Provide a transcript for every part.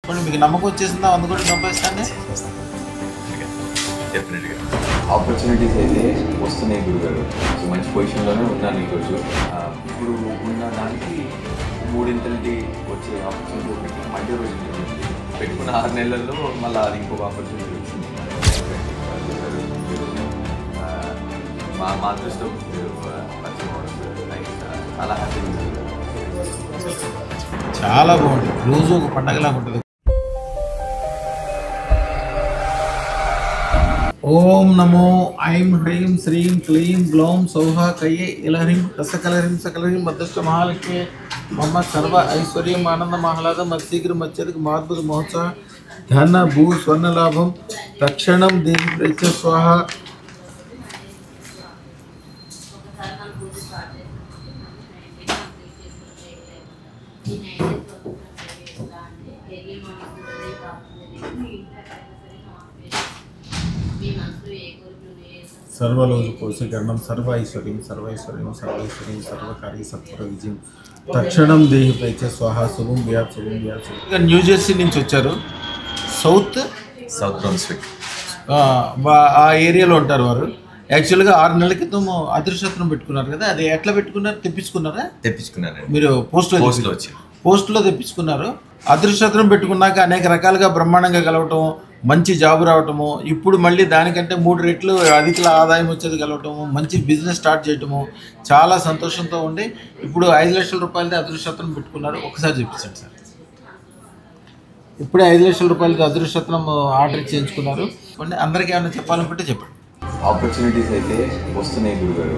ఇప్పుడు మీకు నమ్మకం వచ్చేసిందా 100 కోట్లు సంపాదిస్తానే? డెఫినెట్గా ఆపర్చునిటీస్ అయితే వస్తున్నాయి గురుగారు. సో మంచి పొజిషన్లోనే ఉన్నాను ఈరోజు. ఇప్పుడు ఉన్న దానికి మూడింతలకి వచ్చే ఆపర్చునిటీ ఒకటి మండే రోజు పెట్టుకున్న 6 నెలల్లో మళ్ళీ అది ఇంకొక ఆపర్చునిటీ వచ్చింది. మా అదృష్టం మీరు పరిచయం అవ్వడం చాలా హ్యాపీగా ఉంది. చాలా బాగుంటుంది, రోజు ఒక పండగలాగా ఉంటుంది. ఓం నమో ఐం హ్రీం శ్రీం క్లీం గ్లౌం సౌహ కయ్యే ఇలహ్రీం రసకలహ్రీం సకలహ్రీం మధ్యస్థ మహాలక్ష్మి మమ సర్వ ఐశ్వర్యం ఆనంద మహ్లాదం అతిశీఘ్రం అత్యధిక మహాద్భుత మహోత్సవ ధన భూ స్వర్ణ లాభం తక్షణం దేవి ప్రేక్ష స్వాహ. సర్వలోజు కోశీకరణం సర్వైశ్వర్యం సర్వైశ్వర్యం సర్వైశ్వర్యం సర్వకార్య సత్వర విజయం తక్షణం దేహి పైచ స్వాహ. శుభం బియాత్ శుభం బియాత్ శుభం. న్యూ జెర్సీ నుంచి వచ్చారు. సౌత్ బ్రన్స్విక్ ఆ ఏరియాలో ఉంటారు వారు. యాక్చువల్గా 6 నెలల క్రితం అదృష్టం పెట్టుకున్నారు కదా, అది ఎట్లా పెట్టుకున్నారు? తెప్పించుకున్నారా మీరు? పోస్ట్లో తెప్పించుకున్నారు. అదృష్టం పెట్టుకున్నాక అనేక రకాలుగా బ్రహ్మాండంగా కలవటం, మంచి జాబ్ రావటము, ఇప్పుడు మళ్ళీ దానికంటే 3 రెట్లు అధిక ఆదాయం వచ్చేది కలవటము, మంచి బిజినెస్ స్టార్ట్ చేయటము, చాలా సంతోషంతో ఉండి ఇప్పుడు 5 లక్షల రూపాయలది అదృష్టం పెట్టుకున్నారు. ఒకసారి చూపించండి సార్. ఇప్పుడే 5 లక్షల రూపాయలది అదృష్టం ఆర్డర్ చేయించుకున్నారు. అందరికీ ఏమైనా చెప్పాలనుకుంటే చెప్పండి. ఆపర్చునిటీస్ అయితే వస్తున్నాయి గురుగారు.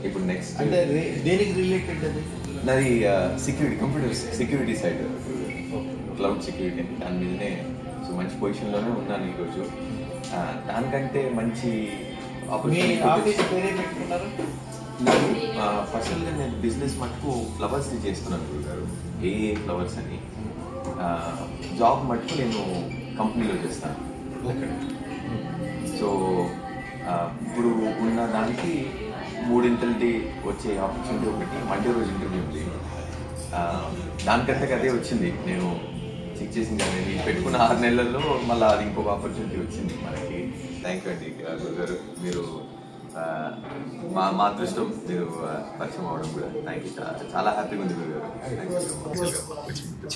ఇప్పుడు నెక్స్ట్ అంటే దేనికి రిలేటెడ్? అది నాది security, computer security side, cloud security, దాని మీదనే. సో మంచి పొజిషన్లోనే ఉన్నాను ఈరోజు. దానికంటే మంచి ఆపర్చునిటీ పెట్టుకున్నారు. పర్సనల్గా నేను బిజినెస్ మటుకు ఫ్లవర్స్ని చేస్తున్నాను గురుగారు. ఏ ఫ్లవర్స్ అని. జాబ్ మటుకు నేను కంపెనీలో చేస్తాను. సో ఇప్పుడు ఉన్న దానికి మూడింతలకి వచ్చే ఆపర్చునిటీ ఒకటి మండే రోజు ఇంటర్వ్యూ ఉంది. దానికంటే అదే వచ్చింది. నేను చెక్ చేసింది అనేది పెట్టుకున్న 6 నెలల్లో మళ్ళీ అది ఇంకొక ఆపర్చునిటీ వచ్చింది మనకి. థ్యాంక్ యూ అండి గురుగారు. మీరు మా అదృష్టం మీరు పరిచయం అవ్వడం కూడా. Thank you. చాలా హ్యాపీగా ఉంది గురుగారు.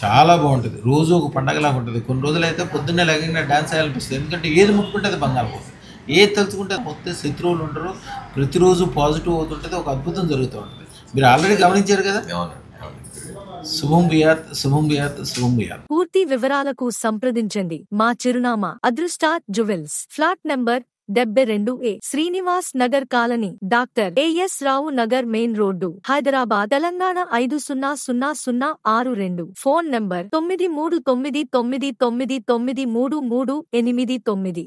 చాలా బాగుంటుంది, రోజు ఒక పండగలాగా ఉంటుంది. కొన్ని రోజులు అయితే పొద్దున్నే లేకుండా డ్యాన్స్ వేయాలనిపిస్తుంది. ఎందుకంటే ఏది ముట్టుకుంటే అది బంగారం, ఏది తలుచుకుంటే మొత్తం శత్రువులు ఉండరు. ప్రతిరోజు పాజిటివ్ అవుతుంటుంది, ఒక అద్భుతం జరుగుతూ ఉంటుంది. మీరు ఆల్రెడీ గమనించారు కదా. శుభం బియాత్ శుభం బియాత్ శుభం బియాత్. పూర్తి వివరాలకు సంప్రదించండి. మా చిరునామా అదృష్టాత్ jewels, flat number 72A, Srinivas Nagar colony, doctor A S Rao Nagar, main road, Hyderabad, Telangana 500062. Phone number 9399993339.